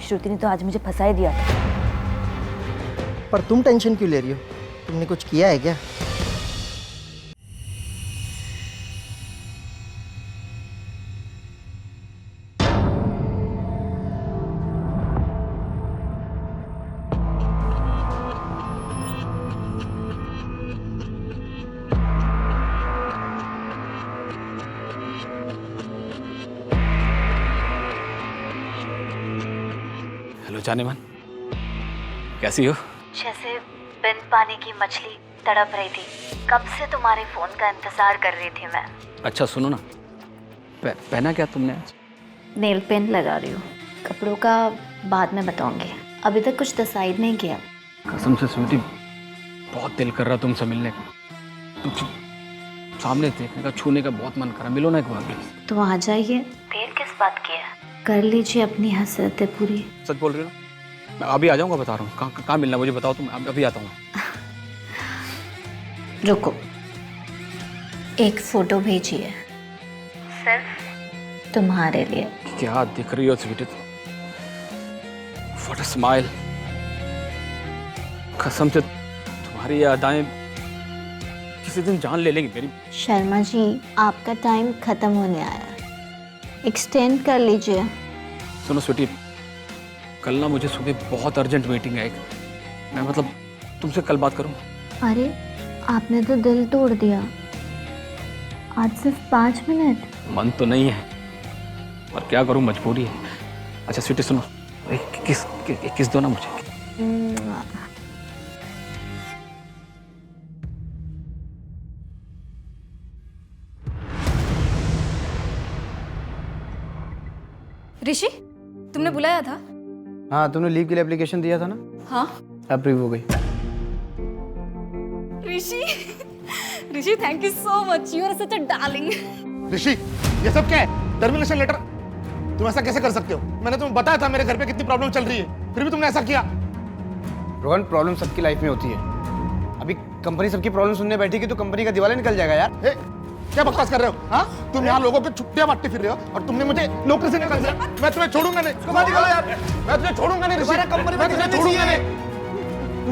श्रुति ने तो आज मुझे फंसा ही दिया था। पर तुम टेंशन क्यों ले रही हो? तुमने कुछ किया है क्या? हेलो जाने मन, कैसी हो? जैसे बिन पानी की मछली तड़प रही थी। कब से तुम्हारे फोन का इंतजार कर रही थी मैं। अच्छा सुनो ना, पहना क्या तुमने आज? नेल पेंट लगा रही हूँ। कपड़ों का बाद में बताऊंगी, अभी तक कुछ डिसाइड नहीं किया। कसम से स्वीटी, बहुत दिल कर रहा तुमसे मिलने का, तुमसे सामने देखने का, छूने का बहुत मन कर रहा। मिलो ना एक बार प्लीज। तो आ जाइए, देर किस बात की है? कर लीजिए अपनी हसरतें पूरी। सच बोल रही हो? मैं अभी आ जाऊंगा, बता रहा हूँ। कहाँ मिलना मुझे बताओ, तुम अभी आता हूँ। रुको, एक फोटो भेजिए सिर्फ तुम्हारे लिए। क्या दिख रही हो स्वीटी, व्हाट अ स्माइल। कसम से तुम्हारी ये अदाएं किसी दिन जान ले लेगी मेरी। शर्मा जी, आपका टाइम खत्म होने आया है, एक्सटेंड कर लीजिए। सुनो स्वीटी, कल ना मुझे सुबह बहुत अर्जेंट मीटिंग है एक। मैं मतलब तुमसे कल बात करूं? अरे आपने तो दिल तोड़ दिया। आज सिर्फ 5 मिनट। मन तो नहीं है, पर क्या करूं, मजबूरी है। अच्छा स्वीटी सुनो, एक किस दो ना मुझे। ऋषि, तुमने बुलाया था? हाँ, तुमने लीव के लिए एप्लीकेशन दिया था ना? हाँ। अप्रूव हो गई। Rishi, Rishi thank you so much, you are such a darling. Rishi, ये सब क्या है? Termination letter? तुम ऐसा कैसे कर सकते हो? मैंने तुम्हें बताया था मेरे घर पे कितनी प्रॉब्लम चल रही है, फिर भी तुमने ऐसा किया। रोहन, प्रॉब्लम सबकी लाइफ में होती है। अभी कंपनी सबकी प्रॉब्लम सुनने बैठी कि तो कंपनी का दिवाला निकल जाएगा यार। क्या बकवास कर रहे हो? हाँ, तुम यहाँ लोगों की छुट्टियां बांटते फिर रहे हो और तुमने मुझे नौकरी से निकाल दिया। मैं तुम्हें छोड़ूंगा नहीं। यार, मैं तुझे छोड़ूंगा नहीं ऋषि, मैं तुझे छोड़ूंगा नहीं,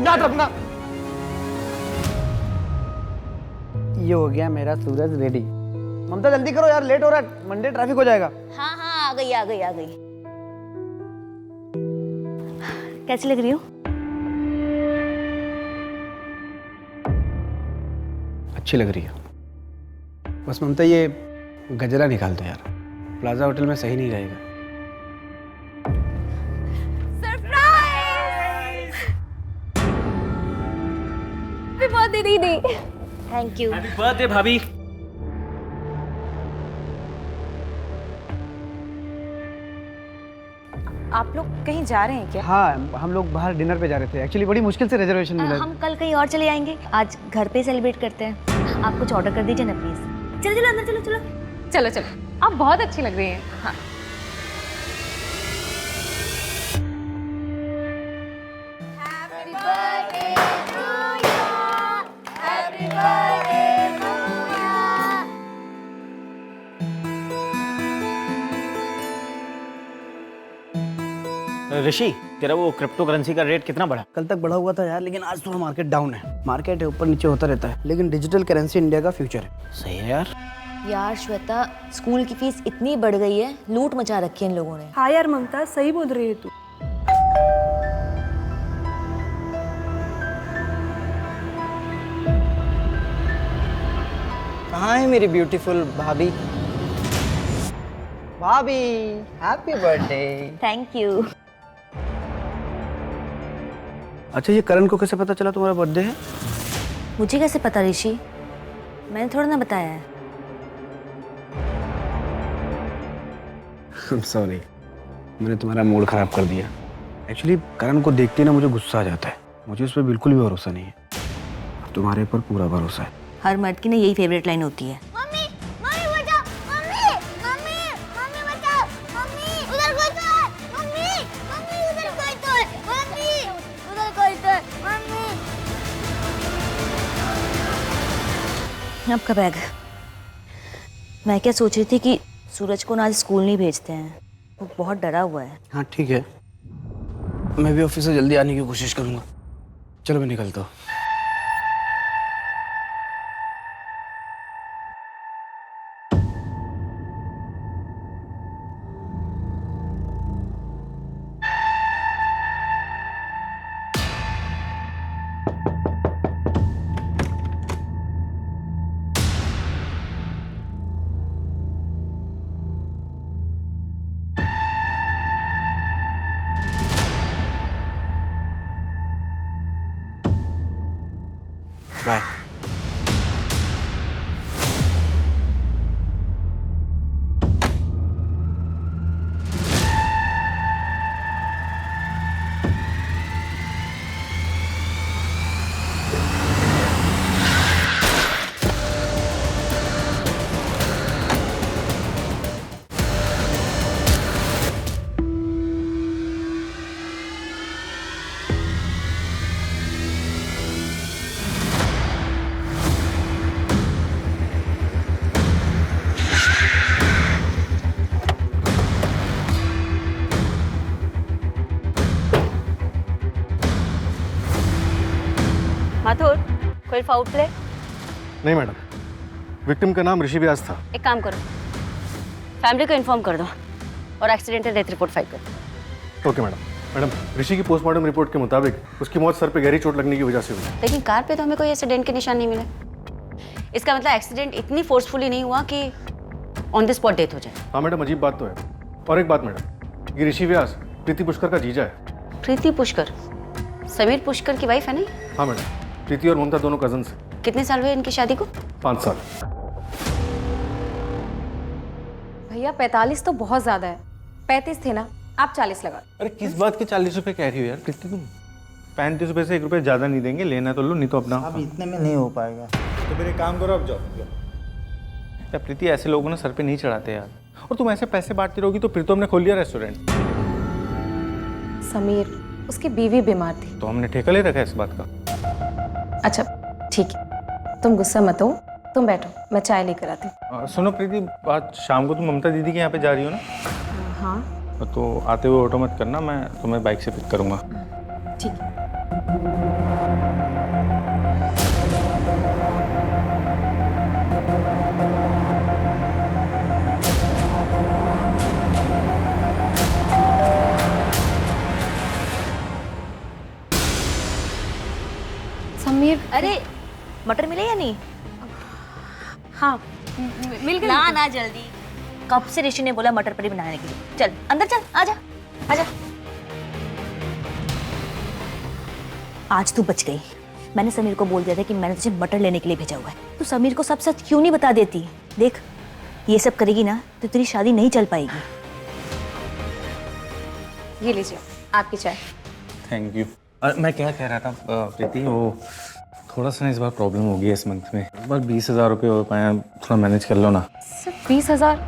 याद रखना। ये हो गया मेरा सूरज रेडी। ममता जल्दी करो यार, लेट हो रहा है, मंडे ट्रैफिक हो जाएगा। हाँ हाँ, आ गई आ गई आ गई। कैसी लग रही हो? अच्छी लग रही है। बस ममता ये गजरा निकाल दो यार, प्लाजा होटल में सही नहीं रहेगा। सरप्राइज! हैप्पी बर्थडे दीदी। Thank you. हैप्पी बर्थडे भाभी। आप लोग कहीं जा रहे हैं क्या? हाँ, हम लोग बाहर डिनर पे जा रहे थे। एक्चुअली बड़ी मुश्किल से रिजर्वेशन मिला। हम कल कहीं और चले जाएंगे, आज घर पे सेलिब्रेट करते हैं। आप कुछ ऑर्डर कर दीजिए ना प्लीज। चलो चलो अंदर चलो चलो। चलो चलो, आप बहुत अच्छी लग रही हैं। हाँ। ऋषि, तेरा वो क्रिप्टो करेंसी का रेट कितना बढ़ा? कल तक बढ़ा हुआ था यार, लेकिन आज थोड़ा मार्केट डाउन है। मार्केट है, ऊपर नीचे होता रहता है, लेकिन डिजिटल करेंसी इंडिया का फ्यूचर है। सही है यार। यार श्वेता, स्कूल की फीस इतनी बढ़ गई है, लूट मचा रखी है इन लोगों ने। हाँ यार ममता, सही बोल रही है तू। कहाँ है मेरी ब्यूटीफुल भाभी? भाभी, हैप्पी बर्थडे। Thank you. अच्छा, ये करण को कैसे पता चला तुम्हारा बर्थडे है? मुझे कैसे पता ऋषि? मैंने थोड़ा ना बताया है। सॉरी, मैंने तुम्हारा मूड खराब कर दिया। एक्चुअली करण को देखते ना मुझे गुस्सा आ जाता है। मुझे उस पर बिल्कुल भी भरोसा नहीं है। अब तुम्हारे पर पूरा भरोसा है। हर मर्द की ना यही फेवरेट लाइन होती है। मम्मी, मम्मी बचाओ, मम्मी, मम्मी, मम्मी बचाओ, मम्मी, उधर कोई तो है, मम्मी, मम्मी उधर कोई तो है, मम्मी, उधर कोई तो है, मम्मी। आपका बैग। मैं क्या सोच रही थी कि सूरज को ना आज स्कूल नहीं भेजते हैं, वो बहुत डरा हुआ है। हाँ ठीक है, मैं भी ऑफिस से जल्दी आने की कोशिश करूंगा। चलो मैं निकलता हूँ। बाय। माथुर, कोई फाउल प्ले? नहीं मैडम, विक्टिम का नाम ऋषि व्यास था। एक काम करो, फैमिली को इन्फॉर्म कर दो और एक्सीडेंटल डेथ रिपोर्ट फाइल कर दो। Okay madam. मैडम, ऋषि की पोस्टमार्टम रिपोर्ट के मुताबिक उसकी मौत सर पे गहरी चोट लगने की वजह से हुई। लेकिन कार पे तो हमें कोई एक्सीडेंट के निशान नहीं मिले। इसका मतलब एक्सीडेंट इतनी फोर्सफुली नहीं हुआ कि ऑन द स्पॉट डेथ हो जाए। हाँ मैडम, अजीब बात तो है। और एक बात मैडम, ये ऋषि व्यास प्रीति पुष्कर का जीजा है। प्रीति पुष्कर समीर पुष्कर की वाइफ है नहीं? हाँ मैडम, प्रीति और ममता दोनों कजन्स हैं। कितने साल हुए इनकी शादी को? 5 साल। भैया 45 तो बहुत ज्यादा है, 35 थे ना, आप 40 लगा। अरे किस बात के 40 रुपए कह रही हो यार प्रीति तुम? 35 रुपए से 1 रुपए ज्यादा नहीं देंगे, लेना तो लो, नहीं तो अपना। अब इतने में नहीं हो पाएगा। तो फिर एक काम करो, अब जाओ। यार प्रीति, ऐसे लोगों ने सर पे नहीं चढ़ाते यार। और तुम ऐसे पैसे बांटती रहोगी तो फिर तो हमने खोल लिया रेस्टोरेंट। समीर, उसकी बीवी बीमार थी। तो हमने ठेका ले रखा है इस बात का। अच्छा ठीक है, तुम गुस्सा मत हो, तुम बैठो, मैं चाय लेकर आती हूँ। सुनो प्रीति, आज शाम को तुम ममता दीदी के यहाँ पे जा रही हो ना? हाँ तो आते हुए ऑटो मत करना, मैं तुम्हें बाइक से पिक करूँगा। ठीक है। समीर, अरे मटर मिले या नहीं? हाँ मिल गई। ना ना जल्दी, कब से ऋषि ने बोला मटर पनीर बनाने के लिए। चल अंदर चल, आजा आजा। आज तू बच गई। मैंने समीर को बोल दिया था कि मैंने तुझे मटर लेने के लिए भेजा हुआ है। तू समीर को सब सच क्यों नहीं बता देती? देख, ये सब करेगी ना तो तेरी शादी नहीं चल पाएगी। ये लीजिए आपकी चाय। Thank you. मैं क्या कह रहा था प्रीति, वो थोड़ा सा इस बार प्रॉब्लम हो गई है इस मंथ में। इस बार 20,000 रुपये हो पाए, थोड़ा मैनेज कर लो ना। सिर्फ 20,000?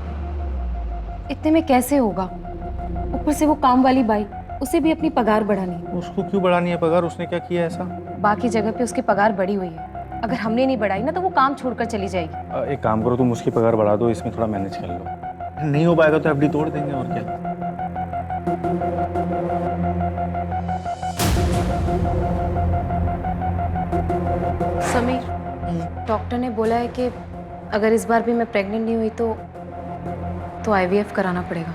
इतने में कैसे होगा? ऊपर से वो काम वाली बाई, उसे भी अपनी पगार बढ़ानी है। उसको क्यों बढ़ानी है पगार? उसने क्या किया ऐसा? बाकी जगह पे उसकी पगार बढ़ी हुई है, अगर हमने नहीं बढ़ाई ना तो वो काम छोड़कर चली जाएगी। एक काम करो, तुम उसकी पगार बढ़ा दो, इसमें थोड़ा मैनेज कर लो। नहीं हो पाएगा तो एफडी तोड़ देंगे, और क्या। समीर, डॉक्टर ने बोला है कि अगर इस बार भी मैं प्रेग्नेंट नहीं हुई तो IVF कराना पड़ेगा।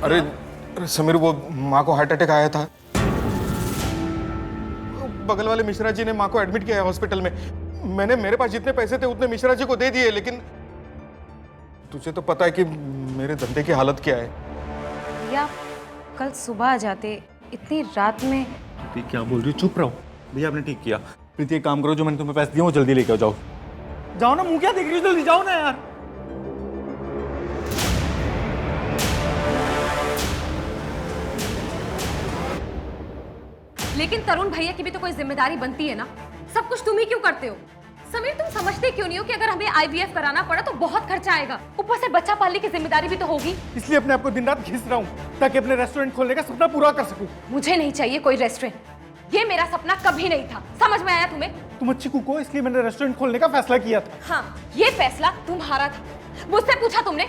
अरे समीर, वो माँ को हार्ट अटैक आया था। बगल वाले मिश्रा जी ने माँ को एडमिट किया है हॉस्पिटल में। मैंने मेरे पास जितने पैसे थे उतने मिश्रा जी को दे दिए, लेकिन तुझे तो पता है कि मेरे धंधे की हालत क्या है। भैया कल सुबह आ जाते, इतनी रात में। प्रीति क्या बोल रही हो? चुप रहो भैया, आपने ठीक किया। प्रीति एक काम करो, जो मैंने तुम्हें पैसे दिए वो जल्दी लेके जाओ। जाओ ना, मुंह क्या देख रही हो? जल्दी जाओ ना यार। लेकिन तरुण भैया की भी तो कोई जिम्मेदारी बनती है ना, सब कुछ तुम ही क्यों करते हो? समीर, तुम समझते क्यों नहीं हो कि अगर हमें IVF कराना पड़ा तो बहुत खर्चा आएगा, ऊपर से बच्चा पालने की जिम्मेदारी भी तो होगी। इसलिए अपने आप को दिन रात घिस रहा हूँ ताकि अपने रेस्टोरेंट खोलने का सपना पूरा कर सकूं। मुझे नहीं चाहिए कोई रेस्टोरेंट, ये मेरा सपना कभी नहीं था, समझ में आया तुम्हें? तुम अच्छी कुक हो इसलिए मैंने रेस्टोरेंट खोलने का फैसला किया था। हाँ, ये फैसला तुम्हारा था। मुझसे पूछा तुमने?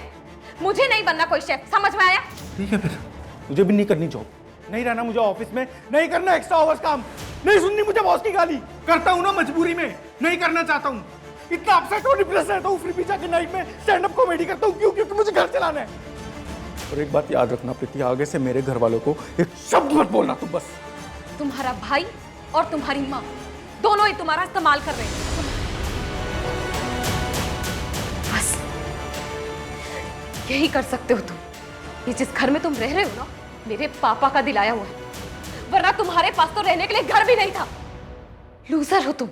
मुझे नहीं बनना कोई शेफ, समझ में आया? ठीक है फिर, मुझे भी नहीं करनी जॉब, नहीं रहना मुझे ऑफिस में, नहीं करना एक्स्ट्रा आवर्स काम, नहीं सुननी मुझे बॉस की गाली। करता हूँ ना मजबूरी में, नहीं करना चाहता हूँ। इतना अपसेट और डिप्रेस रहता हूँ, फिर भी जाके नाइट में स्टैंड अप कॉमेडी करता हूँ। क्यों? क्योंकि मुझे घर चलाना है। और एक बात याद रखना प्रीति, आगे से मेरे घर वालों को एक शब्द मत बोलना तुम बस। तुम्हारा भाई और तुम्हारी माँ दोनों ही तुम्हारा इस्तेमाल कर रहे हैं। बस यही कर सकते हो तुम। ये जिस घर में तुम रह रहे हो ना, मेरे पापा का दिलाया हुआ है, वरना तुम्हारे पास तो रहने के लिए घर भी नहीं था। लूजर हो तुम,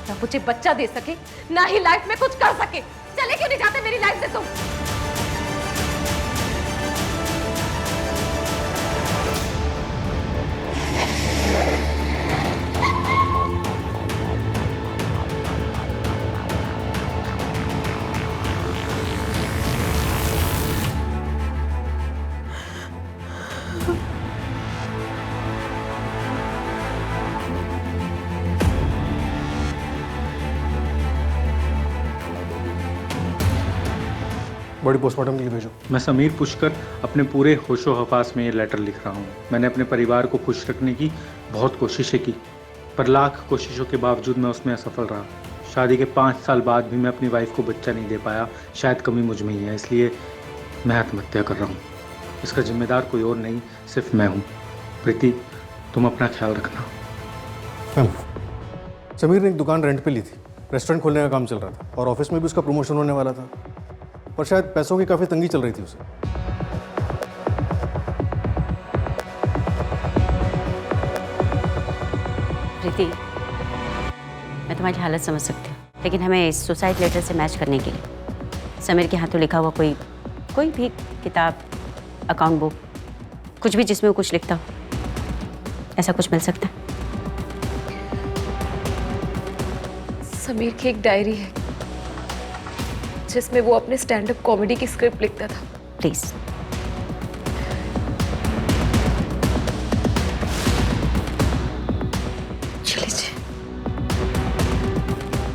ना मुझे बच्चा दे सके, ना ही लाइफ में कुछ कर सके। चले क्यों नहीं जाते मेरी लाइफ से तुम? बॉडी पोस्टमार्टम के लिए भेजो। मैं समीर पुष्कर अपने पूरे होशो हवास में ये लेटर लिख रहा हूँ। मैंने अपने परिवार को खुश रखने की बहुत कोशिशें की, पर लाख कोशिशों के बावजूद मैं उसमें असफल रहा। शादी के 5 साल बाद भी मैं अपनी वाइफ को बच्चा नहीं दे पाया। शायद कमी मुझ में ही है, इसलिए मैं आत्महत्या कर रहा हूँ। इसका जिम्मेदार कोई और नहीं, सिर्फ मैं हूँ। प्रीति, तुम अपना ख्याल रखना। समीर ने एक दुकान रेंट पे ली थी, रेस्टोरेंट खोलने का काम चल रहा था और ऑफिस में भी उसका प्रमोशन होने वाला था, पर शायद पैसों की काफ़ी तंगी चल रही थी उसे। प्रीति, मैं तुम्हारी हालत समझ सकती हूँ, लेकिन हमें इस सुसाइड लेटर से मैच करने के लिए समीर के हाथों लिखा हुआ कोई भी किताब, अकाउंट बुक, कुछ भी जिसमें वो कुछ लिखता हो, ऐसा कुछ मिल सकता है? समीर की एक डायरी है जिसमें वो अपने स्टैंड अप कॉमेडी की स्क्रिप्ट लिखता था। प्लीज।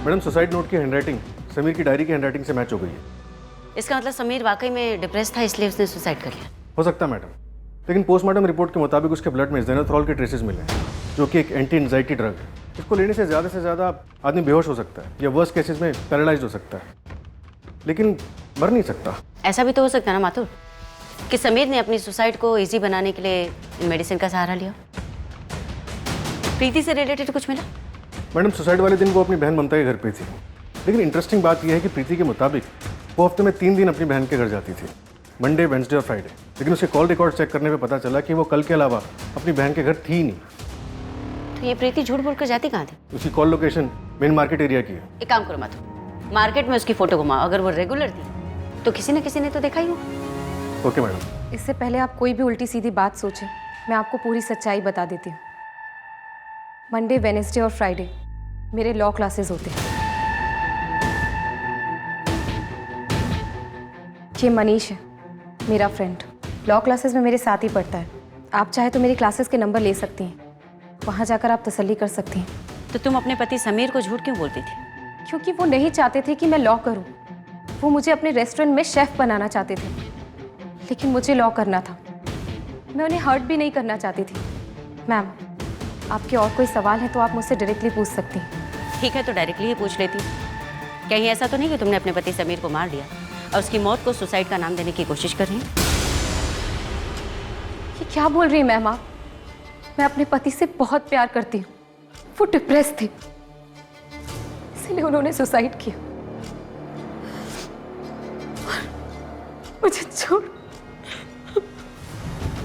मैडम, सुसाइड नोट की हैंडराइटिंग समीर की डायरी की हैंडराइटिंग से मैच हो गई है। इसका मतलब समीर वाकई में डिप्रेस था, इसलिए उसने सुसाइड कर लिया। हो सकता है मैडम, लेकिन पोस्टमार्टम रिपोर्ट के मुताबिक उसके ब्लड में ज़ेनाथ्रोल के ट्रेसेस मिले हैं, जो कि एक एंटी एंजाइटी ड्रग है। इसको लेने से ज़्यादा आदमी बेहोश हो सकता है या वर्स्ट केसेस में पैरालाइज्ड हो सकता है, लेकिन मर नहीं सकता। ऐसा भी तो हो सकता है ना माथुर, कि समीर ने अपनी सुसाइड को इजी बनाने के लिए इन मेडिसिन का सहारा लिया। प्रीति से रिलेटेड कुछ मिला? मैडम, सुसाइड वाले दिन वो अपनी बहन ममता के घर पे थी, लेकिन इंटरेस्टिंग बात यह है कि प्रीति के मुताबिक वो हफ्ते में 3 दिन अपनी बहन के घर जाती थी, मंडे, वेंसडे और फ्राइडे। लेकिन उसके कॉल रिकॉर्ड चेक करने पे पता चला कि वो कल के अलावा अपनी बहन के घर थी ही नहीं। तो ये प्रीति झूठ बोलकर जाती कहाँ थी? उसकी call location main market area की है। एक काम करो माथुर, मार्केट में उसकी फोटो घुमाओ। अगर वो रेगुलर थी तो किसी न किसी ने तो देखा ही हो। Okay madam. इससे पहले आप कोई भी उल्टी सीधी बात सोचें, मैं आपको पूरी सच्चाई बता देती हूँ। मंडे, वेडनेसडे और फ्राइडे मेरे लॉ क्लासेस होते हैं। ये मनीष है, मेरा फ्रेंड, लॉ क्लासेस में मेरे साथ ही पढ़ता है। आप चाहे तो मेरी क्लासेस के नंबर ले सकती हैं, वहाँ जाकर आप तसल्ली कर सकती हैं। तो तुम अपने पति समीर को झूठ क्यों बोलती थी? क्योंकि वो नहीं चाहते थे कि मैं लॉ करूं। वो मुझे अपने रेस्टोरेंट में शेफ बनाना चाहते थे, लेकिन मुझे लॉ करना था। मैं उन्हें हर्ट भी नहीं करना चाहती थी। मैम, आपके और कोई सवाल है तो आप मुझसे डायरेक्टली पूछ सकती हैं। ठीक है, तो डायरेक्टली ही पूछ लेती। कहीं ऐसा तो नहीं कि तुमने अपने पति समीर को मार दिया और उसकी मौत को सुसाइड का नाम देने की कोशिश कर रही हैं? ये क्या बोल रही हैं मैम आप? मैं अपने पति से बहुत प्यार करती हूँ। वो डिप्रेस थे, इसलिए उन्होंने सुसाइड किया। मुझे छोड़।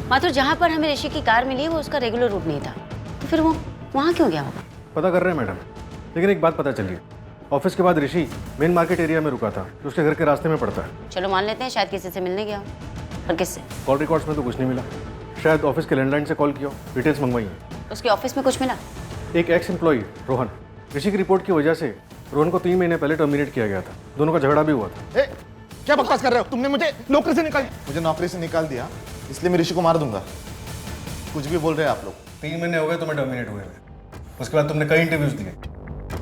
माथुर, जहाँ पर हमें ऋषि की कार मिली वो उसका रेगुलर रूट नहीं था, तो फिर वो वहाँ क्यों गया होगा? पता कर रहे हैं मैडम, लेकिन एक बात पता चली, ऑफिस के बाद ऋषि मेन मार्केट एरिया में रुका था, जो उसके घर के रास्ते में पड़ता है। चलो मान लेते हैं शायद किसी से मिलने गया हो, पर किससे? कॉल रिकॉर्ड्स में तो कुछ नहीं मिला। शायद ऑफिस के लैंडलाइन से कॉल किया हो, डिटेल्स मंगवाई हैं। उसके ऑफिस में कुछ मिला? एक एक्स एम्प्लॉई रोहन, ऋषि की रिपोर्ट की वजह से रोहन को 3 महीने पहले टर्मिनेट किया गया था। दोनों का झगड़ा भी हुआ था। क्या बकवास कर रहे हो? तुमने मुझे नौकरी से निकाल दिया, इसलिए मैं ऋषि को मार दूंगा। कुछ भी बोल रहे हैं आप लोग। 3 महीने हो गए तुम्हें टर्मिनेट हुए हुए। उसके बाद तुमने कई इंटरव्यूज दिए,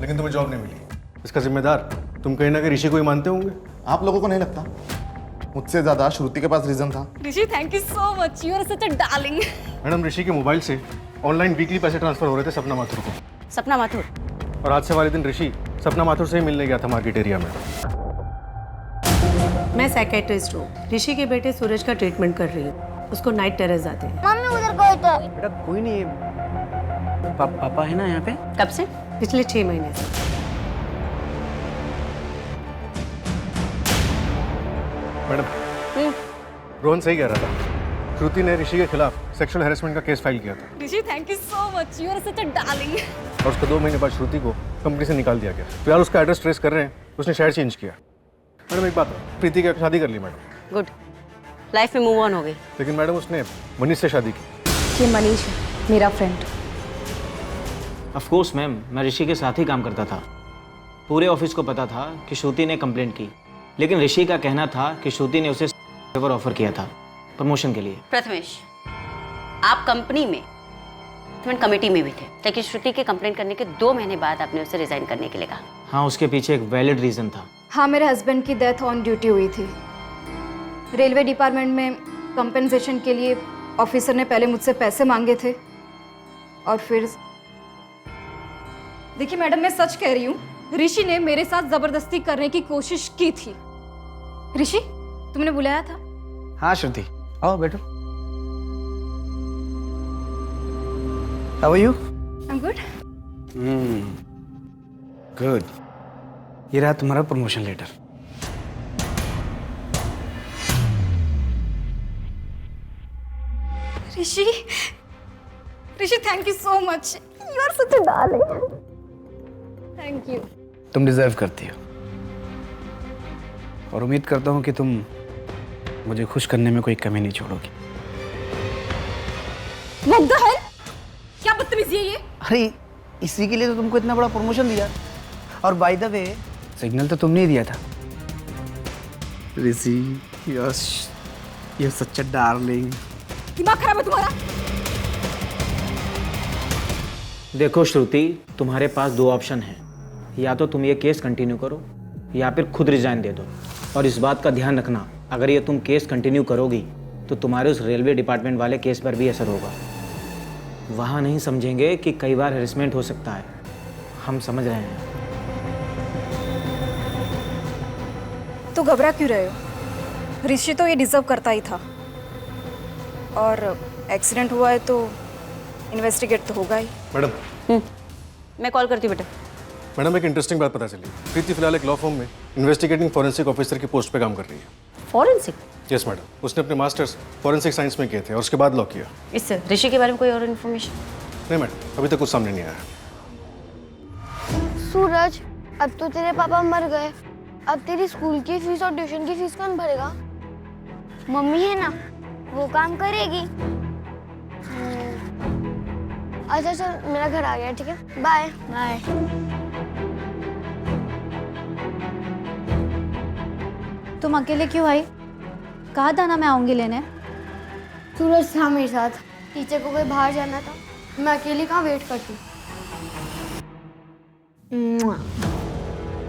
लेकिन तुम्हें जॉब नहीं मिली। इसका जिम्मेदार तुम कहीं ना कहीं ऋषि को ही मानते होंगे। आप लोगों को नहीं लगता मुझसे ज्यादा श्रुति के पास रीजन था? Rishi thank you so much, you are such a darling. Madam, Rishi के मोबाइल से ऑनलाइन वीकली पैसे ट्रांसफर हो रहे थे सपना माथुर को, सपना माथुर? और हादसे वाले दिन ऋषि सपना माथुर से ही मिलने गया था मार्केट एरिया में। मैं साइकेट्रिस्ट हूँ। ऋषि के बेटे सूरज का ट्रीटमेंट कर रही हूँ। उसको नाइट टेरर्स आते हैं। मम्मी उधर कोई तो बेटा कोई नहीं, पापा है ना यहाँ पे। कब से? पिछले 6 महीने से। मैडम, रोहन सही कह रहा था। श्रुति ने ऋषि के खिलाफ सेक्सुअल हैरेसमेंट का केस फाइल किया था। Rishi thank you so much, you are such a darling. और उसके 2 महीने बाद श्रुति को कंपनी से निकाल दिया गया। फिलहाल उसका एड्रेस ट्रेस कर रहे हैं, उसने शहर चेंज किया। मैडम एक बात, प्रीति की शादी कर ली मैडम। गुड, लाइफ में मूव ऑन हो गई। लेकिन मैडम उसने मनीष से शादी की। ये मनीष है, मेरा फ्रेंड। ऑफ कोर्स मैम, मैं ऋषि के साथ ही काम करता था। पूरे ऑफिस को पता था कि श्रुति ने कंप्लेंट की, लेकिन ऋषि का कहना था कि श्रुति ने उसे फेवर ऑफर किया था प्रमोशन के लिए। प्रथमेश, आप कंपनी में इवेंट कमेटी में भी थे, लेकिन श्रुति के कंप्लेंट करने के 2 महीने बाद आपने उसे रिजाइन करने के लिए कहा। हाँ, उसके पीछे एक वैलिड रीजन था। हाँ, मेरे हस्बैंड की डेथ ऑन ड्यूटी हुई थी। रेलवे डिपार्टमेंट में कंपनसेशन के लिए ऑफिसर ने पहले मुझसे पैसे मांगे थे और फिर देखिए मैडम, मैं सच कह रही हूँ, ऋषि ने मेरे साथ जबरदस्ती करने की कोशिश की थी। ऋषि, तुमने बुलाया था? हाँ श्रुति, आओ बैठो। How are you? I am good. Good. ये रहा तुम्हारा promotion letter. Rishi, thank you so much, you are such a darling. Thank you. तुम डिजर्व करती हो, और उम्मीद करता हूँ कि तुम मुझे खुश करने में कोई कमी नहीं छोड़ोगी। What the hell? क्या बदतमीजी है ये? अरे इसी के लिए तो तुमको इतना बड़ा प्रमोशन दिया। और बाय द वे, सिग्नल तो तुमने ही दिया था। Rishi, yes, you such a darling. दिमाग खराब है तुम्हारा? देखो श्रुति, तुम्हारे पास 2 ऑप्शन हैं। या तो तुम ये केस कंटिन्यू करो या फिर खुद रिजाइन दे दो। और इस बात का ध्यान रखना, अगर ये तुम केस कंटिन्यू करोगी तो तुम्हारे उस रेलवे डिपार्टमेंट वाले केस पर भी असर होगा। वहाँ नहीं समझेंगे कि कई बार हेरेसमेंट हो सकता है। हम समझ रहे हैं। तो घबरा क्यों रहे हो? ऋषि तो ये डिजर्व करता ही था, और एक्सीडेंट हुआ है तो इन्वेस्टिगेट तो होगा ही। मैडम, मैं कॉल करती हूँ बेटा। मैडम एक इंटरेस्टिंग बात पता चली। प्रीति फिलहाल एक लॉ फर्म में इन्वेस्टिगेटिंग फॉरेंसिक ऑफिसर की पोस्ट पे काम कर रही है। फॉरेंसिक? यस मैडम, उसने अपने मास्टर्स फॉरेंसिक साइंस में किए थे और उसके बाद लॉ किया। इससे ऋषि के बारे में कोई और इन्फॉर्मेशन? नहीं मैडम, अभी तक कुछ सामने नहीं आया। सूरज, अब तो तेरे पापा मर गए, अब तेरी स्कूल की फीस और ट्यूशन की फीस कौन भरेगा? मम्मी है ना, वो काम करेगी। अच्छा चल, मेरा घर आ गया, ठीक है, बाय बाय। तुम अकेले क्यों आई? कहा था ना मैं आऊंगी लेने। सूरज था मेरे साथ, टीचर को कोई बाहर जाना था, मैं अकेली कहाँ वेट करती।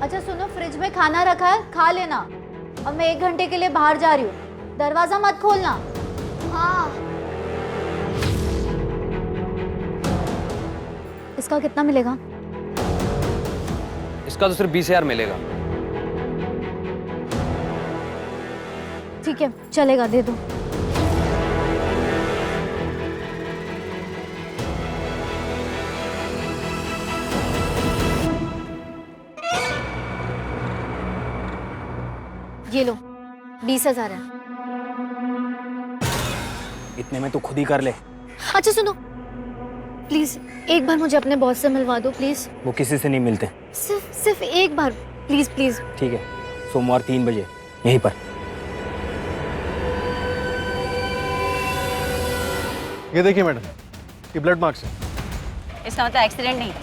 अच्छा सुनो, फ्रिज में खाना रखा है, खा लेना। अब मैं 1 घंटे के लिए बाहर जा रही हूँ, दरवाजा मत खोलना। हाँ। इसका कितना मिलेगा? इसका तो सिर्फ 20,000 मिलेगा। ठीक है, चलेगा, दे दो। ये लो, 20,000 है। इतने में तो खुद ही कर ले। अच्छा सुनो, प्लीज एक बार मुझे अपने बॉस से मिलवा दो प्लीज। वो किसी से नहीं मिलते। सिर्फ एक बार, प्लीज प्लीज। ठीक है, सोमवार 3 बजे यहीं पर। ये देखिए मैडम, ये ब्लड मार्क्स है। इसका मतलब एक्सीडेंट नहीं,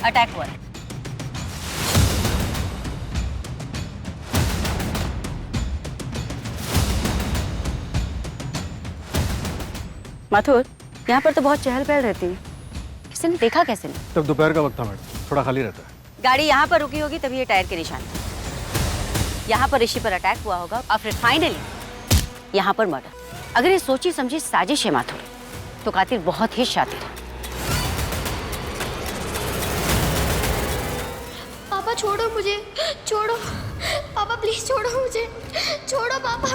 अटैक हुआ है। माथुर, यहाँ पर तो बहुत चहल पहल रहती है, किसी ने देखा कैसे नहीं? तब दोपहर का वक्त था मैडम, थोड़ा खाली रहता है। गाड़ी यहाँ पर रुकी होगी तभी ये टायर के निशान। यहाँ पर ऋषि पर अटैक हुआ होगा और फिर फाइनली यहाँ पर मर्डर। अगर ये सोची समझी साजिश है माथुर, तो कातिल बहुत ही शातिर है। पापा छोड़ो मुझे, छोड़ो पापा, प्लीज छोड़ो मुझे, छोड़ो पापा।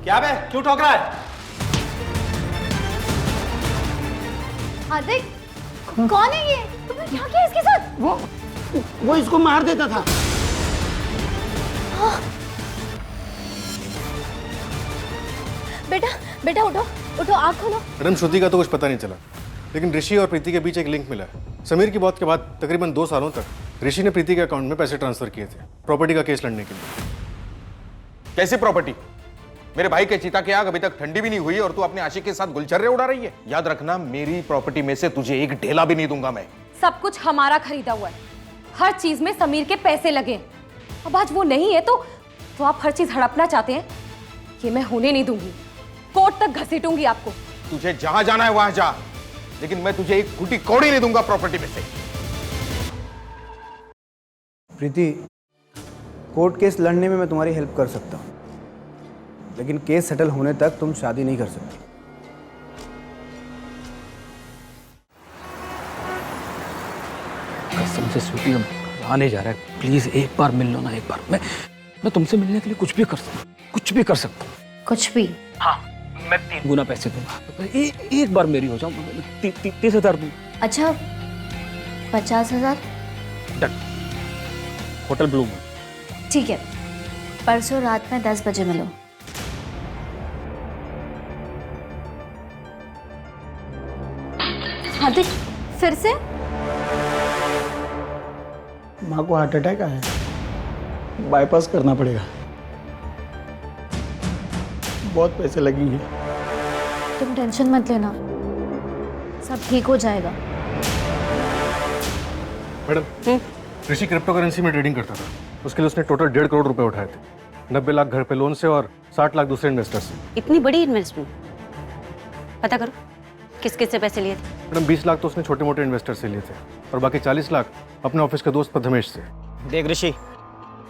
क्या बे, क्यों ठोक रहा है? हार्दिक, कौन है ये? तुमने क्या किया इसके साथ? वो इसको मार देता था। बेटा बेटा उठो उठो, आँख खोलो। मैडम श्रुति का तो कुछ पता नहीं चला, लेकिन ऋषि और प्रीति के बीच एक लिंक मिला है। समीर की मौत के बाद तकरीबन 2 सालों तक ऋषि ने प्रीति के अकाउंट में पैसे ट्रांसफर किए थे प्रॉपर्टी का केस लड़ने के लिए। कैसी प्रॉपर्टी? मेरे भाई के चिता की आग अभी तक ठंडी भी नहीं हुई और तू अपने आशिक के साथ गुलछर्रे उड़ा रही है। याद रखना, मेरी प्रॉपर्टी में से तुझे एक ढेला भी नहीं दूंगा मैं। सब कुछ हमारा खरीदा हुआ है, हर चीज में समीर के पैसे लगे। अब आज वो नहीं है तो आप हर चीज हड़पना चाहते हैं, ये मैं होने नहीं दूंगी। कोर्ट तक घसीटूंगी आपको। तुझे जहां जाना है वहां जा, लेकिन मैं तुझे एक फूटी कौड़ी नहीं दूंगा प्रॉपर्टी में से। प्रीति, कोर्ट केस लड़ने में मैं तुम्हारी हेल्प कर सकता हूँ, लेकिन केस सेटल होने तक तुम शादी नहीं कर सकती। कसम से श्रुति, हम आने जा रहा है, प्लीज एक बार मिल लो ना। एक बार मैं तुमसे मिलने के लिए कुछ भी कर सकता हूँ, कुछ भी कर सकता हूँ। कुछ भी? हाँ, मैं 3 गुना पैसे दूंगा। एक बार मेरी हो जाओ, 30,000 दूंगा। अच्छा 50,000? डन। होटल ब्लू में। ठीक है, परसों रात में 10 बजे मिलो। हार्दिक, फिर से? माँ को हार्ट अटैक आया, बाईपास करना पड़ेगा, बहुत पैसे लगेंगे। तुम टेंशन मत लेना, सब ठीक हो जाएगा। मैडम, ऋषि क्रिप्टो करेंसी में ट्रेडिंग करता था। उसके लिए उसने टोटल 1.5 करोड़ रुपए उठाए थे। 90 लाख घर पे लोन से और 60 लाख दूसरे इन्वेस्टर से। इतनी बड़ी इन्वेस्टमेंट? पता करो किस किस से पैसे लिए थे। मैडम 20 लाख तो उसने छोटे मोटे इन्वेस्टर से लिए थे और बाकी 40 लाख अपने ऑफिस के दोस्त प्रथमेश से। देख ऋषि,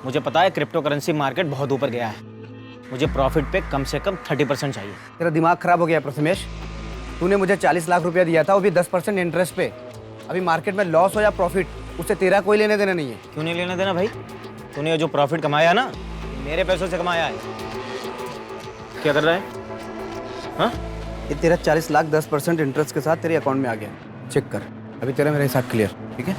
मुझे पता है क्रिप्टो करेंसी मार्केट बहुत ऊपर गया है, मुझे प्रॉफिट पे कम से कम 30% चाहिए। तेरा दिमाग खराब हो गया प्रथमेश। तूने मुझे 40 लाख रुपया दिया था, वो भी 10% इंटरेस्ट पे। अभी मार्केट में लॉस हो या प्रॉफिट, उससे तेरा कोई लेने देना नहीं है। क्यों नहीं लेना देना भाई? तूने जो प्रॉफिट कमाया ना, मेरे पैसों से कमाया है। क्या कर रहा है? हाँ, ये तेरा 40 लाख 10% इंटरेस्ट के साथ तेरे अकाउंट में आ गया। चेक कर, अभी तेरा मेरे हिसाब क्लियर। ठीक है?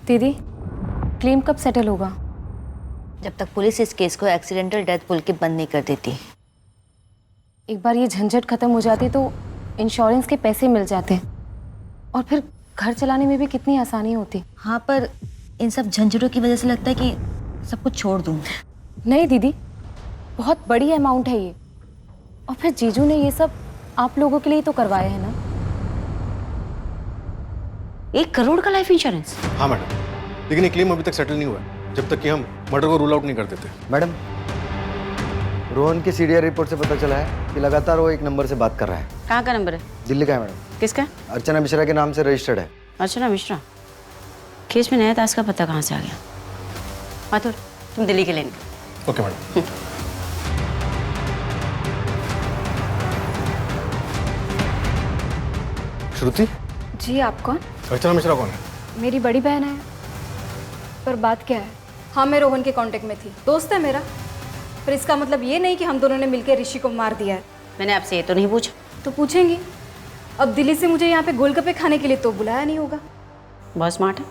दीदी, क्लेम कब सेटल होगा? जब तक पुलिस इस केस को एक्सीडेंटल डेथ बोल के बंद नहीं कर देती। एक बार ये झंझट खत्म हो जाती तो इंश्योरेंस के पैसे मिल जाते और फिर घर चलाने में भी कितनी आसानी होती। हाँ, पर इन सब झंझटों की वजह से लगता है कि सब कुछ छोड़ दूँ। नहीं दीदी, बहुत बड़ी अमाउंट है ये, और फिर जीजू ने ये सब आप लोगों के लिए तो करवाया है ना। 1 करोड़ का लाइफ इंश्योरेंस? हाँ मैडम, लेकिन ये क्लेम अभी तक सेटल नहीं हुआ जब तक कि हम मर्डर को रूल आउट नहीं कर देते। मैडम, रोहन की सीडीआर रिपोर्ट से पता चला है कि लगातार वो एक नंबर से बात कर रहा है। कहाँ का नंबर है? दिल्ली का है मैडम। किसका? अर्चना मिश्रा के नाम से रजिस्टर्ड है। अर्चना मिश्रा? केस में नया ताश का पता कहाँ से आ गया? माथुर, तुम दिल्ली के लेंगे। Okay madam. श्रुति जी, आप कौन? अर्चना मिश्रा कौन है? मेरी बड़ी बहन है। पर बात क्या है? हाँ, मैं रोहन के कांटेक्ट में थी, दोस्त है मेरा। पर इसका मतलब ये नहीं कि हम दोनों ने मिलकर ऋषि को मार दिया है। मैंने आपसे ये तो नहीं पूछा। तो पूछेंगी। अब दिल्ली से मुझे यहाँ पे गोलगप्पे खाने के लिए तो बुलाया नहीं होगा। बहुत स्मार्ट है,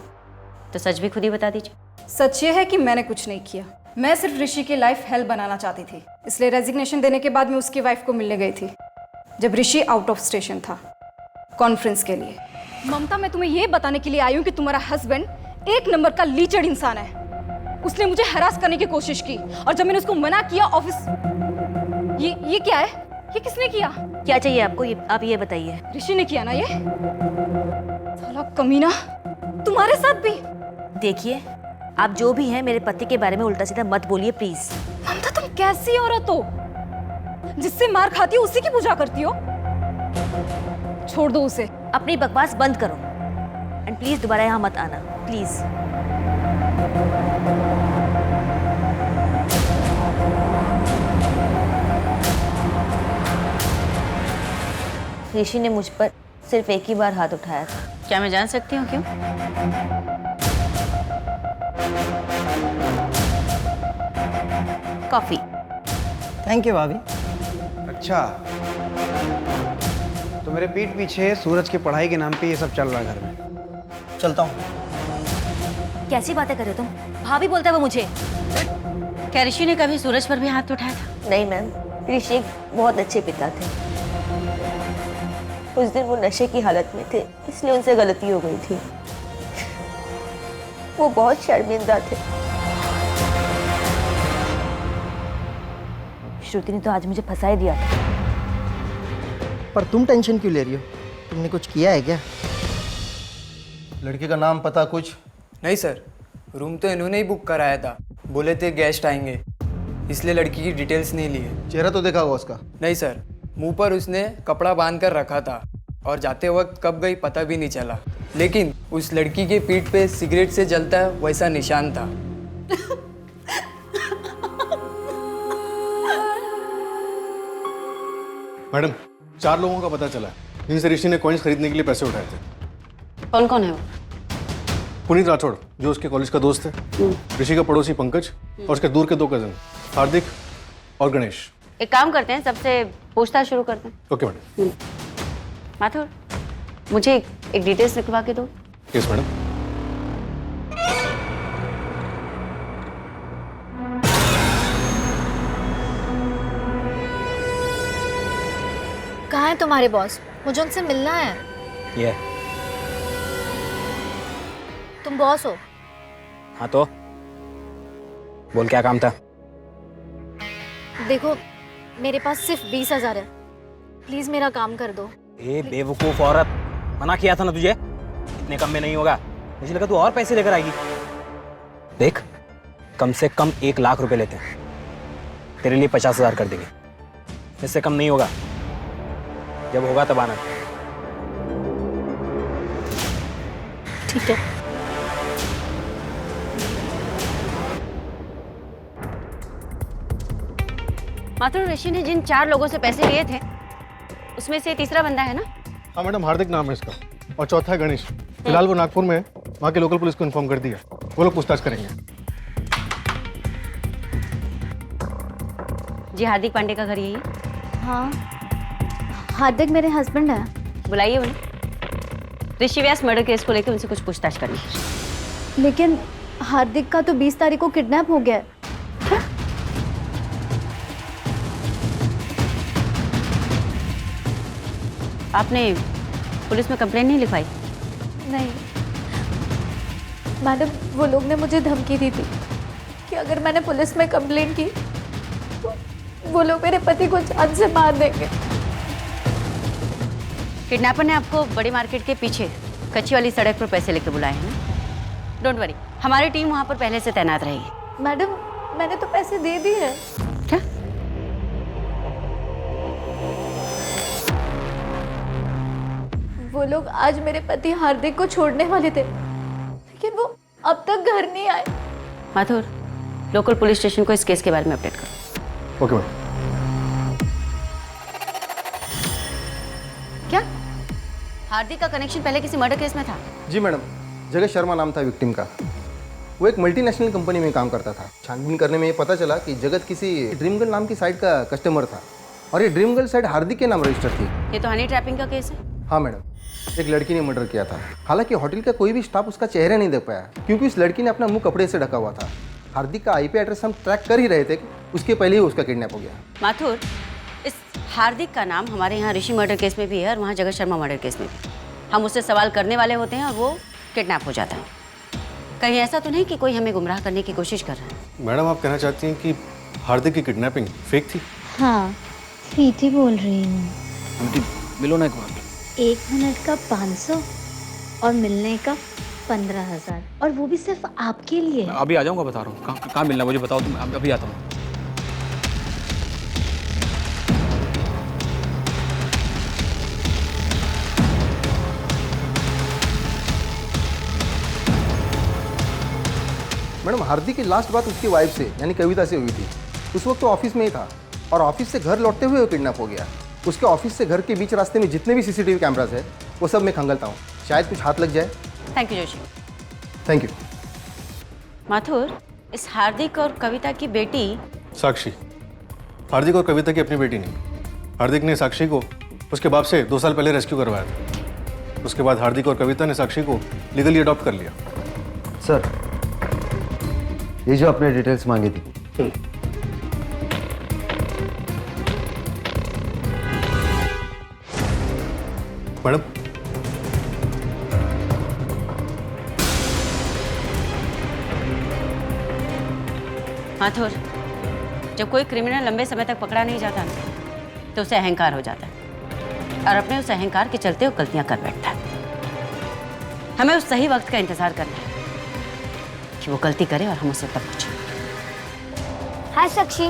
तो सच भी खुद ही बता दीजिए। सच ये है कि मैंने कुछ नहीं किया। मैं सिर्फ ऋषि की लाइफ हेल बनाना चाहती थी, इसलिए रेजिग्नेशन देने के बाद मैं उसकी वाइफ को मिलने गई थी जब ऋषि आउट ऑफ स्टेशन था कॉन्फ्रेंस के लिए। ममता, मैं तुम्हें ये बताने के लिए आई हूँ कि तुम्हारा हस्बैंड एक नंबर का लीचड़ इंसान है। उसने मुझे हरास करने की कोशिश की और जब मैंने उसको मना किया ऑफिस। ये क्या है? ये किसने किया? क्या चाहिए आपको? आप ये बताइए। ऋषि ने किया ना ये? साला कमीना, तुम्हारे साथ भी। देखिए, आप जो भी हैं मेरे पति के बारे में उल्टा सीधा मत बोलिए प्लीज। ममता, तुम कैसी औरत हो? जिससे मार खाती हो उसी की पूजा करती हो। छोड़ दो उसे। अपनी बकवास बंद करो एंड प्लीज दोबारा यहाँ मत आना प्लीज। ऋषि ने मुझ पर सिर्फ एक ही बार हाथ उठाया था। क्या मैं जान सकती हूँ क्यों? कॉफी। थैंक यू भाभी। अच्छा, तो मेरे पीठ पीछे सूरज की पढ़ाई के नाम पे ये सब चल रहा है घर में। चलता हूँ। कैसी बातें कर रहे हो तुम? भाभी बोलता है वो मुझे। क्या ऋषि ने कभी सूरज पर भी हाथ उठाया था? नहीं मैम, ऋषि एक बहुत अच्छे पिता थे। उस दिन वो नशे की हालत में थे, इसलिए उनसे गलती हो गई थी। वो बहुत शर्मिंदा थे। श्रुति ने तो आज मुझे फंसा ही दिया था। पर तुम टेंशन क्यों ले रही हो? तुमने कुछ किया है क्या? लड़के का नाम पता कुछ? नहीं सर, रूम तो इन्होंने ही बुक कराया था। बोले थे गेस्ट आएंगे, इसलिए लड़की की डिटेल्स नहीं लिए। चेहरा तो देखा होगा उसका? नहीं सर, मुंह पर उसने कपड़ा बांध कर रखा था और जाते वक्त कब गई पता भी नहीं चला। लेकिन उस लड़की के पीठ पे सिगरेट से जलता है वैसा निशान था। मैडम, 4 लोगों का पता चला है जिनसे ऋषि ने कॉइन्स खरीदने के लिए पैसे उठाए थे। कौन कौन है वो? पुनीत राठौड़, जो उसके कॉलेज का दोस्त है, ऋषि का पड़ोसी पंकज और उसके दूर के 2 कजन हार्दिक और गणेश। एक काम करते हैं, सबसे पूछताछ शुरू करते हैं। Okay madam. माथुर, मुझे एक डिटेल्स लिखवा के दो। Yes madam. कहाँ है तुम्हारे बॉस? मुझे उनसे मिलना है। ये तुम बॉस हो? हाँ तो बोल, क्या काम था? देखो, मेरे पास सिर्फ 20,000 है। प्लीज मेरा काम कर दो। ए बेवकूफ औरत, मना किया था ना तुझे, इतने कम में नहीं होगा। मुझे लगा तू और पैसे लेकर आएगी। देख, कम से कम 1 लाख रुपए लेते हैं, तेरे लिए 50,000 कर देंगे। इससे कम नहीं होगा, जब होगा तब आना। ठीक है। माथुर, ऋषि ने जिन 4 लोगों से पैसे लिए थे उसमें से तीसरा बंदा है ना? हाँ मैडम, हार्दिक नाम है इसका और चौथा है गणेश। फिलहाल वो नागपुर में है, वहाँ के लोकल पुलिस को इन्फॉर्म कर दिया, वो लोग पूछताछ करेंगे। जी, हार्दिक पांडे का घर यही है? हाँ, हार्दिक मेरे हस्बैंड है। बुलाइए उन्हें। ऋषि व्यास मर्डर केस को लेकर उनसे कुछ पूछताछ करनी है। लेकिन हार्दिक का तो 20 तारीख को किडनैप हो गया है। क्या? आपने पुलिस में कंप्लेंट नहीं लिखवाई? नहीं मैडम, वो लोग ने मुझे धमकी दी थी कि अगर मैंने पुलिस में कंप्लेंट की तो वो लोग मेरे पति को जान से मार देंगे। किडनैपर ने आपको बड़ी मार्केट के पीछे कच्ची वाली सड़क पर पैसे लेकर बुलाए हैं ना? डोंट वरी, हमारी टीम वहाँ पर पहले से तैनात रहेगी। मैडम, मैंने तो पैसे दे दिए हैं। क्या? वो लोग आज मेरे पति हार्दिक को छोड़ने वाले थे, लेकिन वो अब तक घर नहीं आए। माथुर, लोकल पुलिस स्टेशन को इस केस के बारे में अपडेट करो। Okay madam. क्या हार्दिक का कनेक्शन पहले किसी मर्डर केस में था? जी मैडम, जगत शर्मा नाम था विक्टिम का। वो एक मल्टीनेशनल कंपनी में काम करता था। छानबीन करने में ये पता चला कि जगत किसी ड्रीम गर्ल नाम की साइट का कस्टमर था और ये ड्रीम गर्ल साइट हार्दिक के नाम रजिस्टर थी। ये तो हनी ट्रैपिंग का केस है। हाँ मैडम। एक लड़की ने मर्डर किया था। हालांकि होटल का कोई भी स्टाफ उसका चेहरा नहीं देख पाया क्योंकि उस लड़की ने अपना मुंह कपड़े से ढका हुआ था। हार्दिक का आईपी एड्रेस हम ट्रैक कर ही रहे थे कि उसके पहले ही उसका किडनैप हो गया। माथुर, इस हार्दिक का नाम हमारे यहाँ ऋषि मर्डर केस में भी है और वहाँ जगत शर्मा मर्डर केस में भी। हम उससे सवाल करने वाले होते हैं और वो किडनैप हो जाता है। कहीं ऐसा तो नहीं कि कोई हमें गुमराह करने की कोशिश कर रहा है? मैडम, आप कहना चाहती हैं कि हार्दिक की किडनैपिंग फेक थी? हाँ, प्रीति बोल रही हूँ। मिलो ना एक बार। 1 मिनट का 500 और मिलने का 15,000, और वो भी सिर्फ आपके लिए। अभी आ जाऊंगा, बता रहा हूँ। कहाँ मिलना मुझे बताओ तुम, अभी आता हूँ। मैडम, हार्दिक की लास्ट बात उसकी वाइफ से यानी कविता से हुई थी। उस वक्त वो ऑफिस में ही था और ऑफिस से घर लौटते हुए वो किडनैप हो गया। उसके ऑफिस से घर के बीच रास्ते में जितने भी सीसीटीवी कैमरास है वो सब मैं खंगालता हूँ, शायद कुछ हाथ लग जाए। Thank you Joshi. Thank you. Mathur, इस हार्दिक और कविता की बेटी साक्षी। हार्दिक और कविता की अपनी बेटी नहीं। हार्दिक ने साक्षी को उसके बाप से 2 साल पहले रेस्क्यू करवाया था। उसके बाद हार्दिक और कविता ने साक्षी को लीगली अडॉप्ट कर लिया। सर, ये जो आपने डिटेल्स मांगी थी, मैडम, माथुर, जब कोई क्रिमिनल लंबे समय तक पकड़ा नहीं जाता ना, तो उसे अहंकार हो जाता है और अपने उस अहंकार के चलते वो गलतियां कर बैठता है। हमें उस सही वक्त का इंतजार करना है कि वो गलती करे और हम उसे तब पूछें। हाय साक्षी।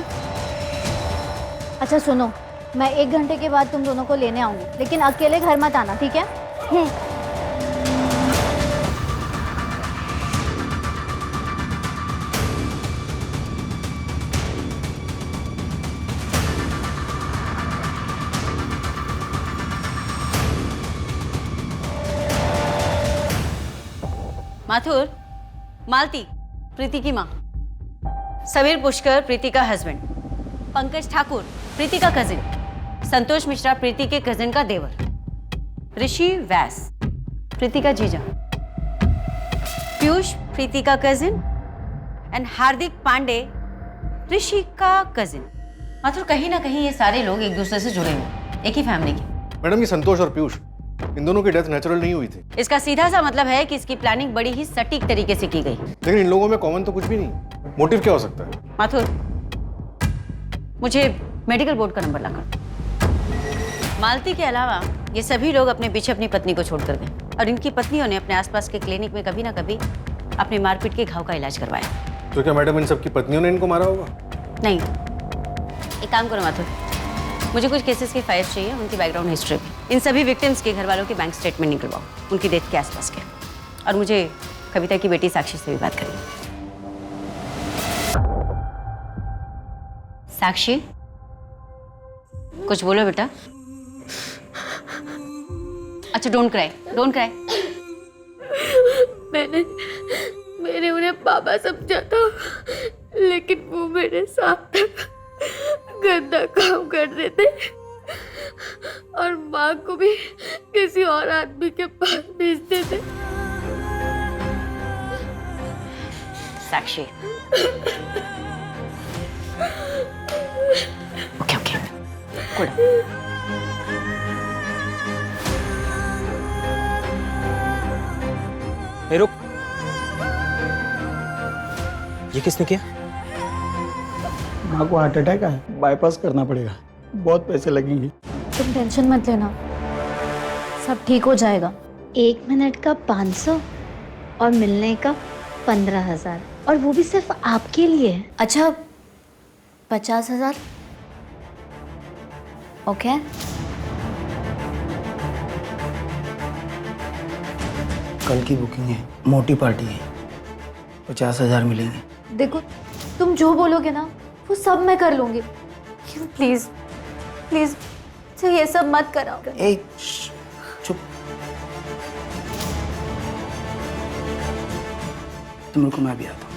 अच्छा सुनो, मैं 1 घंटे के बाद तुम दोनों को लेने आऊंगी, लेकिन अकेले घर मत आना, ठीक है? माथुर, मालती, प्रीति की माँ, समीर पुष्कर, प्रीति का हस्बैंड, पंकज ठाकुर, प्रीति का कजिन, संतोष मिश्रा, प्रीति के कजिन का देवर, ऋषि व्यास, प्रीति का जीजा, पीयूष, प्रीति का कजिन, एंड हार्दिक पांडे, ऋषि का कजिन। माथुर, कहीं ना कहीं ये सारे लोग एक दूसरे से जुड़े हुए, एक ही फैमिली के। मैडम, ये संतोष और पीयूष, इन दोनों की डेथ नेचुरल नहीं हुई थी। इसका सीधा सा मतलब है कि इसकी प्लानिंग बड़ी ही सटीक तरीके से की गई। लेकिन इन लोगों में कॉमन तो कुछ भी नहीं। मोटिव क्या हो सकता है? माथुर, मुझे मेडिकल बोर्ड का नंबर ला कर। मालती के अलावा ये सभी लोग अपने पीछे अपनी पत्नी को छोड़कर गए और इनकी पत्नियों ने अपने आसपास के क्लिनिक में कभी ना कभी अपनी मारपीट के घाव का इलाज करवाया। तो क्या मैडम इन सबकी पत्नियों ने इनको मारा होगा? नहीं, एक काम करो माथुर, मुझे कुछ केसेस की फाइल्स चाहिए, उनकी बैकग्राउंड हिस्ट्री भी। इन सभी विक्टिम्स के घर वालों के बैंक स्टेटमेंट निकलवाओ, उनकी डेथ के आसपास के। और मुझे कविता की बेटी साक्षी से भी बात करनी। साक्षी, कुछ बोलो बेटा। अच्छा, डोंट क्राई, डोंट क्राई। मैंने उन्हें पापा समझा था, लेकिन वो मेरे साथ गंदा काम कर रहे थे और माँ को भी किसी और आदमी के पास भेजते थे। साक्षी, ओके ओके, गुड। रुक, ये किसने किया? माँ को हार्ट अटैक आया, बाईपास करना पड़ेगा, बहुत पैसे लगेंगे। तुम टेंशन मत लेना, सब ठीक हो जाएगा। 1 मिनट का 500 और मिलने का 15,000, और वो भी सिर्फ आपके लिए। अच्छा, 50,000? ओके। कल की बुकिंग है, मोटी पार्टी है, 50,000 मिलेंगे। देखो, तुम जो बोलोगे ना वो सब मैं कर लूंगी। प्लीज प्लीज ये सब मत कराओ। ए, चुप। तुम रुको, मैं भी आता हूँ।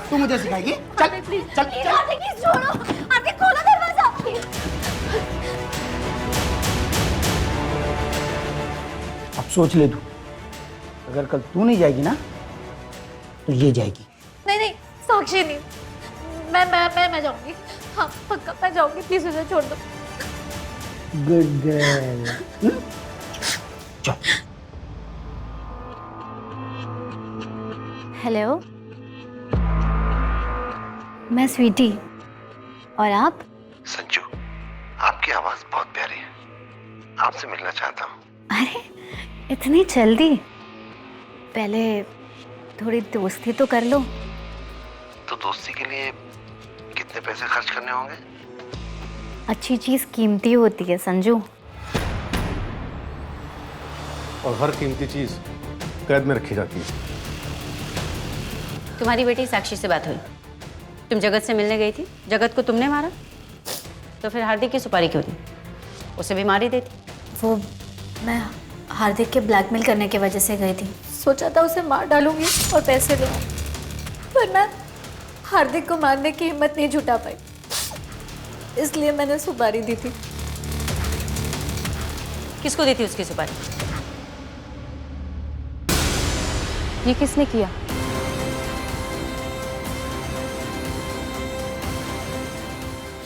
तू मुझे सिखाएगी? चल चल चल। छोड़ो, सोच ले तू, अगर कल तू नहीं जाएगी ना तो ये जाएगी। नहीं नहीं साक्षी नहीं, मैं जाऊंगी। हाँ पक्का मैं जाऊंगी, प्लीज मुझे छोड़ दो। Good girl. हेलो, मैं स्वीटी। और आप? संजू, आपकी आवाज बहुत प्यारी है, आपसे मिलना चाहता हूँ। अरे इतनी जल्दी? पहले थोड़ी दोस्ती तो कर लो। तो दोस्ती के लिए कितने पैसे खर्च करने होंगे? अच्छी चीज कीमती होती है संजू। और हर कीमती चीज कैद में रखी जाती है। तुम्हारी बेटी साक्षी से बात हुई? तुम जगत से मिलने गई थी, जगत को तुमने मारा, तो फिर हार्दिक की सुपारी क्यों दी? उसे भी मार ही देती। वो मैं हार्दिक के ब्लैकमेल करने की वजह से गई थी। सोचा था उसे मार डालूंगी और पैसे दूंगी, पर मैं हार्दिक को मारने की हिम्मत नहीं जुटा पाई, इसलिए मैंने सुपारी दी थी। किसको दी थी उसकी सुपारी? ये किसने किया?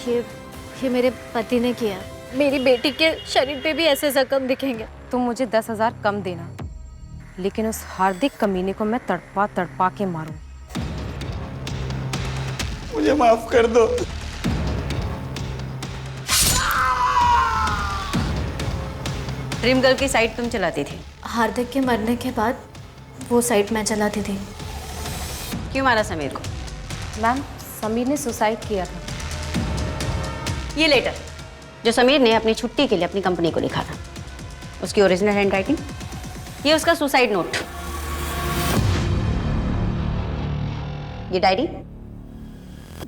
ये मेरे पति ने किया। मेरी बेटी के शरीर पे भी ऐसे जख्म दिखेंगे। तुम मुझे 10,000 कम देना, लेकिन उस हार्दिक कमीने को मैं तड़पा तड़पा के मारूं। मुझे माफ कर दो। ड्रीम गर्ल की साइट तुम चलाती थी? हार्दिक के मरने के बाद वो साइट मैं चलाती थी। क्यों मारा समीर को? मैम, समीर ने सुसाइड किया था। ये लेटर जो समीर ने अपनी छुट्टी के लिए अपनी कंपनी को लिखा था, उसकी ओरिजिनल हैंडराइटिंग, ये उसका सुसाइड नोट, ये डायरी,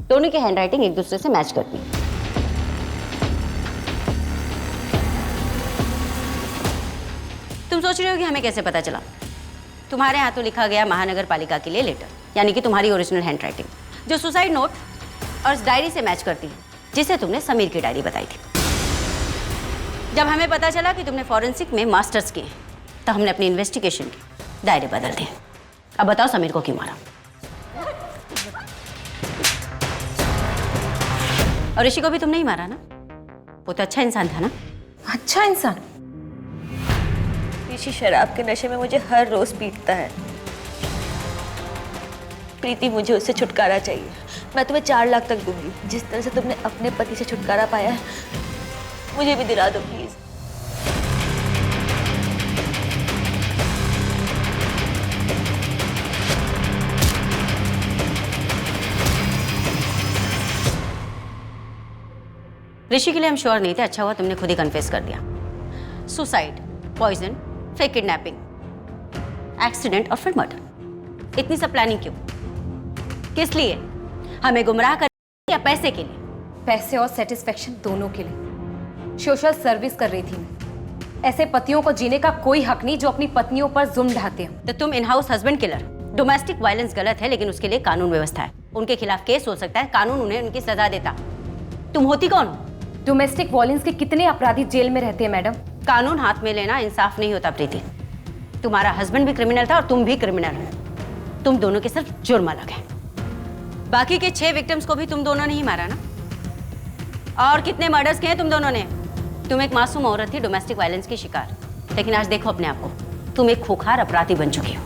दोनों की हैंडराइटिंग एक दूसरे से मैच करती है। तुम सोच रहे हो कि हमें कैसे पता चला? तुम्हारे हाथों लिखा गया महानगर पालिका के लिए लेटर, यानी कि तुम्हारी ओरिजिनल हैंडराइटिंग, जो सुसाइड नोट और इस डायरी से मैच करती है जिसे तुमने समीर की डायरी बताई थी। जब हमें पता चला कि तुमने फॉरेंसिक में मास्टर्स किए, तो हमने अपनी इन्वेस्टिगेशन के दायरे बदल दिए। अब बताओ समीर को क्यों मारा? और ऋषि को भी तुमने ही मारा ना? वो तो अच्छा इंसान था ना? अच्छा इंसान? ऋषि शराब के नशे में मुझे हर रोज पीटता है। प्रीति, मुझे उससे छुटकारा चाहिए। मैं तुम्हें 4 लाख तक दूंगी। जिस तरह से तुमने अपने पति से छुटकारा पाया है, मुझे भी दिला दो प्लीज। ऋषि के लिए हम श्योर नहीं थे, अच्छा हुआ तुमने खुद ही कन्फेस कर दिया। Suicide, poison, fake kidnapping, accident और फिर मर्डर। इतनी सब प्लानिंग क्यों? किस लिए? हमें गुमराह कर या पैसे के लिए? पैसे और सेटिस्फेक्शन दोनों के लिए। सोशल सर्विस कर रही थी मैं। ऐसे पतियों को जीने का कोई हक नहीं जो अपनी पत्नियों पर जुल्म ढाते हो। तो तुम in house husband killer. Domestic violence गलत है, लेकिन उसके लिए कानून व्यवस्था है। उनके खिलाफ केस हो सकता है, कानून उन्हें उनकी सजा देता। तुम होती कौन हो? डोमेस्टिक वायलेंस के कितने अपराधी जेल में रहते हैं मैडम। कानून हाथ में लेना इंसाफ नहीं होता प्रीति। तुम्हारा हस्बैंड भी क्रिमिनल था और तुम भी क्रिमिनल हो। तुम दोनों के सिर्फ जुर्म अलग है। बाकी के 6 विक्टिम्स को भी तुम दोनों ने ही मारा ना? और कितने मर्डर्स किए तुम दोनों ने? तुम एक मासूम औरत थी, डोमेस्टिक वायलेंस की शिकार, लेकिन आज देखो अपने आप को, तुम एक खूंखार अपराधी बन चुकी हो।